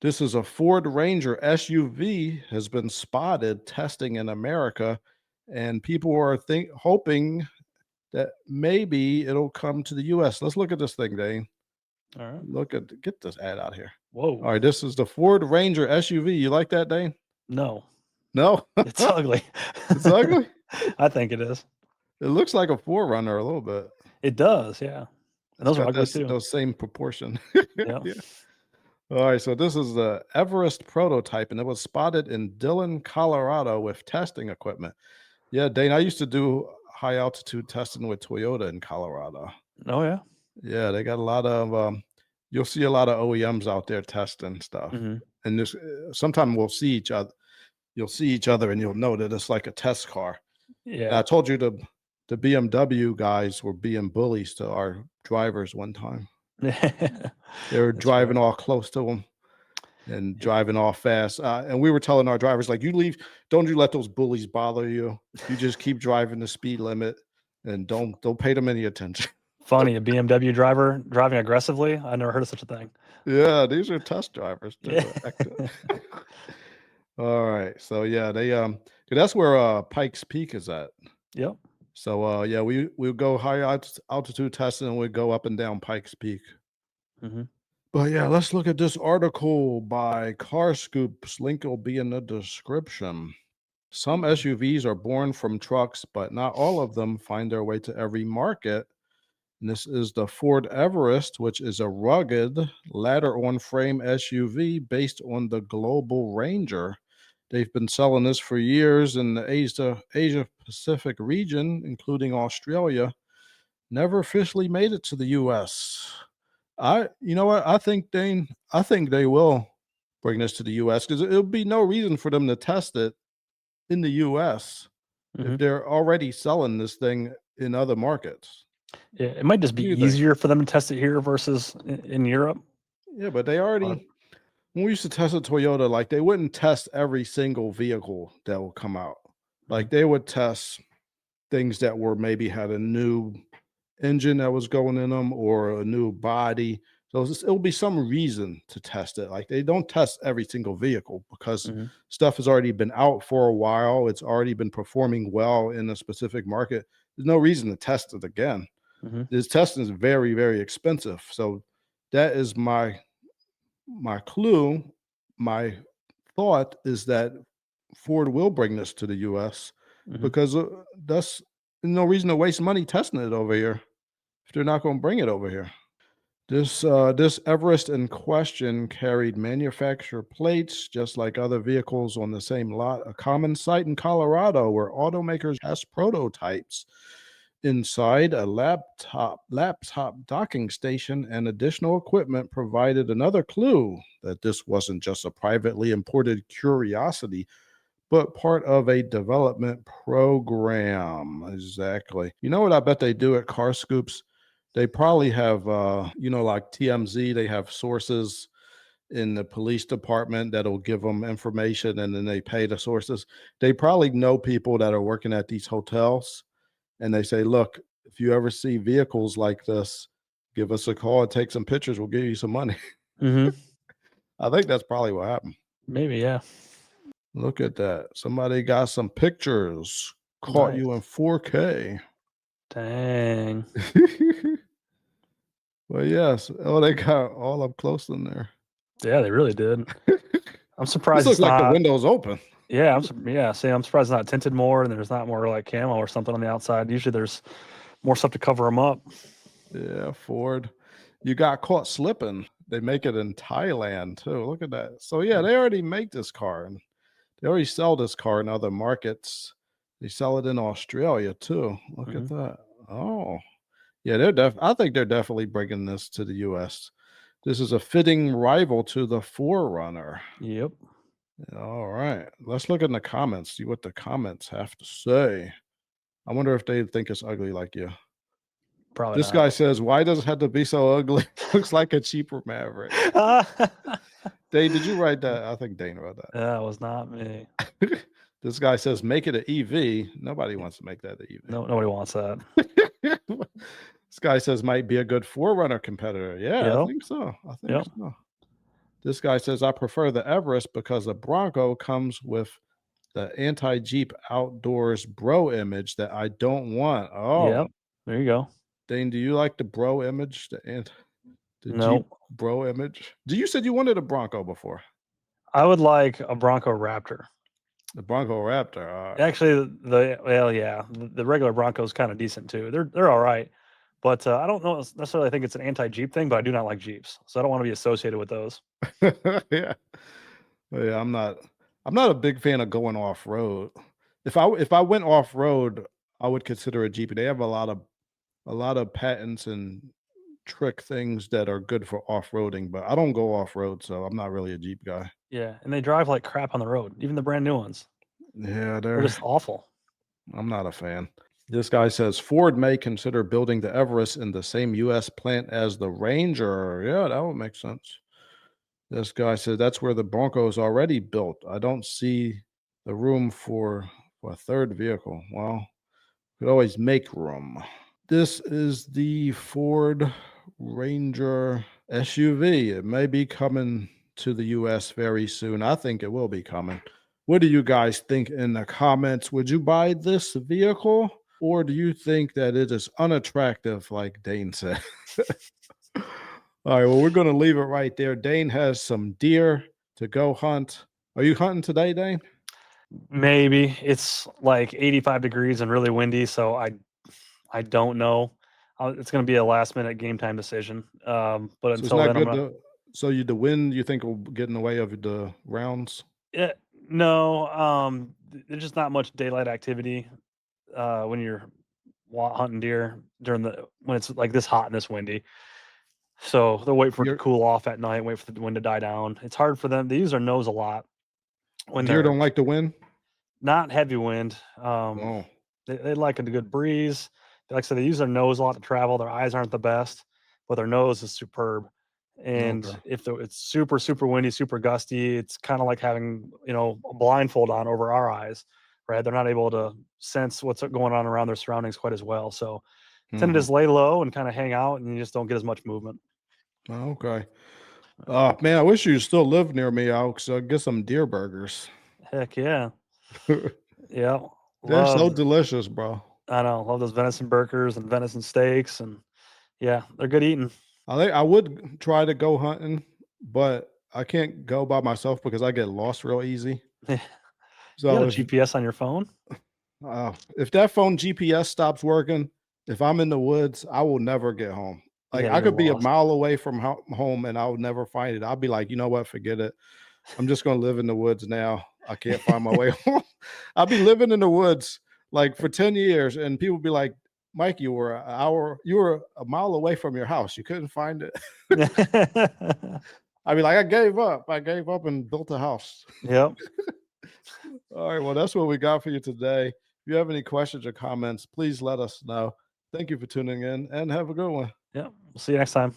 This is a Ford Ranger SUV has been spotted testing in America, and people are hoping that maybe it'll come to the US. Let's look at this thing, Dane. All right. Get this ad out here. Whoa. All right, this is the Ford Ranger SUV. You like that, Dane? No, No? it's ugly. It's ugly? I think it is. It looks like a 4Runner a little bit. It does, yeah. And It's those are got ugly too. those same proportion. Yeah. Yeah. All right, so this is the Everest prototype, and it was spotted in Dillon, Colorado with testing equipment. Yeah, Dane, I used to do high altitude testing with Toyota in Colorado. Oh yeah. Yeah, they got a lot of you'll see a lot of OEMs out there testing stuff. Hmm. And this sometimes we'll see each other. You'll see each other and you'll know that it's like a test car. And I Yeah. told you the BMW guys were being bullies to our drivers one time. They were That's driving right. all close to them and driving all fast. And we were telling our drivers, like, don't you let those bullies bother you. You just keep driving the speed limit and don't pay them any attention. Funny, a BMW driver driving aggressively. I never heard of such a thing. Yeah, these are test drivers too. Yeah. All right. So yeah, they 'cause that's where Pikes Peak is at. Yep. So yeah, we go high altitude testing and we go up and down Pikes Peak. Hmm. But yeah, let's look at this article by Car Scoops. Link will be in the description. Some SUVs are born from trucks, but not all of them find their way to every market. And this is the Ford Everest, which is a rugged ladder on frame SUV based on the Global Ranger. They've been selling this for years in the Asia Pacific region, including Australia. Never officially made it to the US. You know what? I think, Dane, I think they will bring this to the US because it'll be no reason for them to test it in the US if Hmm. they're already selling this thing in other markets. Yeah, it might just What be do you think? easier for them to test it here versus in Europe. Yeah, but they But already when we used to test a Toyota, like they wouldn't test every single vehicle that will come out. mhm. Like they would test things that were maybe had a new engine that was going in them or a new body. So it'll be some reason to test it. Like they don't test every single vehicle because Mhm. stuff has already been out for a while. It's already been performing well in a specific market. There's no reason to test it again. Mhm. This testing is very, very expensive. So that is my clue. My thought is that Ford will bring this to the US Mhm. because that's no reason to waste money testing it over here if they're not going to bring it over here. This Everest in question carried manufacturer plates just like other vehicles on the same lot, a common sight in Colorado where automakers test prototypes. Inside a laptop docking station and additional equipment provided another clue that this wasn't just a privately imported curiosity, but part of a development program. Exactly. You know what I bet they do at Car Scoops? They probably have, like TMZ, they have sources in the police department that'll give them information and then they pay the sources. They probably know people that are working at these hotels and they say, look, if you ever see vehicles like this, give us a call and take some pictures. We'll give you some money. Mhm. I think that's probably what happened. Maybe, yeah. Look at that. Somebody got some pictures, caught Nice. you in 4K. Dang. Well, yes. Oh, they got all up close in there. Yeah, they really did. I'm This surprised looks it's like the not. window's open. Yeah, yeah. See, I'm surprised it's not tinted more, and there's not more like camo or something on the outside. Usually, there's more stuff to cover them up. Yeah, Ford. You got caught slipping. They make it in Thailand too. Look at that. So yeah, they already make this car and they already sell this car in other markets. They sell it in Australia too. Look at Mhm. that. Oh, yeah, I think they're definitely bringing this to the US. This is a fitting rival to the Forerunner. Yep. All right. Let's look in the comments, see what the comments have to say. I wonder if they think it's ugly like you. Probably This not. guy says, why does it have to be so ugly? Looks like a cheaper Maverick. Dane, did you write that? I think Dane wrote That was not me. that. This guy says, make it an EV. Nobody wants to make that an EV. No, nobody wants that. This guy says, might be a good Forerunner competitor. Yeah, I Yep. think so. I think Yep. so. This guy says, I prefer the Everest because the Bronco comes with the anti-Jeep outdoors bro image that I don't want. Oh, Yep. There you go. Dane, do you like the bro image? The Jeep No, bro image? You said you wanted a Bronco before. I would like a Bronco Raptor. The Bronco Raptor. Actually, the regular Bronco is kind of decent too. They're all right, but I don't know necessarily think it's an anti-Jeep thing. But I do not like Jeeps, so I don't want to be associated with those. Yeah. Yeah, I'm not a big fan of going off road. If I went off road, I would consider a Jeep. They have a lot of patents and trick things that are good for off-roading, but I don't go off-road, so I'm not really a Jeep guy. Yeah, and they drive like crap on the road. Even the brand new ones, Yeah, they're just awful. I'm not a fan. This guy says Ford may consider building the Everest in the same US plant as the Ranger. Yeah, that would make sense. This guy said that's where the Bronco is already built. I don't see the room for a third vehicle. Well, could always make room. This is the Ford Ranger SUV. It may be coming to the US very soon. I think it will be coming. What do you guys think in the comments? Would you buy this vehicle, or do you think that it is unattractive, like Dane said? All right, well, we're going to leave it right there. Dane has some deer to go hunt. Are you hunting today, Dane? Maybe it's like 85 degrees and really windy, so I don't know. It's going to be a last minute game time decision. But So it's until not then, I'm good gonna. to. So the wind you think will get in the way of the rounds? Yeah, no, there's just not much daylight activity when you're hunting deer when it's like this hot and this windy. So they'll wait for it to Deer, cool off at night, wait for the wind to die down. It's hard for them. They use their nose a lot when deer they're don't like the wind. not heavy wind. Oh, They like a good breeze. Like I said, they use their nose a lot to travel. Their eyes aren't the best, but their nose is superb. And okay. if it's super, super windy, super gusty, it's kind of like having, a blindfold on over our eyes, right? They're not able to sense what's going on around their surroundings quite as well. So tend to Hmm. just lay low and kind of hang out, and you just don't get as much movement. Okay. Man, I wish you still lived near me. I'll get some deer burgers. Heck yeah. Yeah. They're so Love, delicious, bro. I know, love those venison burgers and venison steaks. And yeah, they're good eating. I would try to go hunting, but I can't go by myself because I get lost real easy. You got So a GPS on your phone? if that phone GPS stops working, if I'm in the woods, I will never get home. Like Yeah, I you're could be a lost. mile away from home and I'll never find it. I'll be like, you know what? Forget it. I'm just gonna live in the woods now. I can't find my way home. I'll be living in the woods like for 10 years, and people be like, Mike, you were a mile away from your house. You couldn't find it. I'd be like, I gave up. I gave up and built a house. Yep. All right. Well, that's what we got for you today. If you have any questions or comments, please let us know. Thank you for tuning in and have a good one. Yep. We'll see you next time.